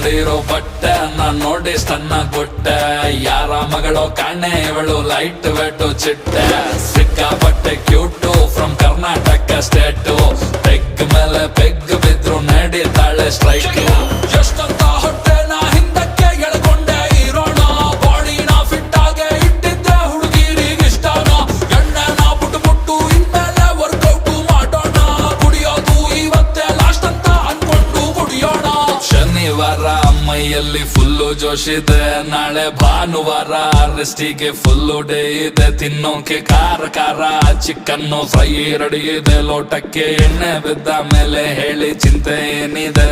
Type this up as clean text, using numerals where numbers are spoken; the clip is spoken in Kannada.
ಹಾಕೊಂಡಿರೋ ಬಟ್ಟೆ ನಾನ್ ನೋಡಿ ಸಣ್ಣ ಗುಟ್ಟೆ ಯಾರ ಮಗಳೋ ಕಾಣೆ ಇವಳು ಲೈಟ್ ವೆಟ್ಟು ಚಿಟ್ಟೆ ಸಿಕ್ಕಾಪಟ್ಟೆ cute from Karnataka state peg ಮೇಲೆ ಪೆಗ್ ಬಿದ್ರು ನಡೀತಾಳೆ ಸ್ಟ್ರೈಕ್ ಎಷ್ಟಂತ ಹೊಟ್ಟೆ ನಾ ಹಿಂದಕ್ಕೆ ಎಳ್ಕೊಂಡೆ ಇರೋಣ ಬಾಡಿನ ಫಿಟ್ ಆಗೆ ಇಟ್ಟಿದ್ದೆ ಹುಡುಗಿರಿಗೆ ಇಷ್ಟನೋ ಎಣ್ಣೆ ನಾ ಬಿಟ್ಟು ಇನ್ಮೇಲೆ ವರ್ಕೌಟ್ ಮಾಡೋಣ ಕುಡಿಯೋದು ಇವತ್ತೇ ಲಾಸ್ಟ್ ಅಂತ ಅನ್ಕೊಂಡು ಕುಡಿಯೋಣ ಶನಿವಾರ ಮೈಯಲ್ಲಿ ಫುಲ್ಲು ಜೋಶಿದೆ ನಾಳೆ ಭಾನುವಾರ ರೆಸ್ಟಿಗೆ ಫುಲ್ಲು ಡೇ ಇದೆ ತಿನ್ನೋಕೆ ಖಾರ ಖಾರ ಚಿಕನ್ನು ಫ್ರೈ ರೆಡಿ ಇದೆ ಲೋಟಕ್ಕೆ ಎಣ್ಣೆ ಬಿದ್ದ ಮೇಲೆ ಹೇಳಿ ಚಿಂತೆ ಏನಿದೆ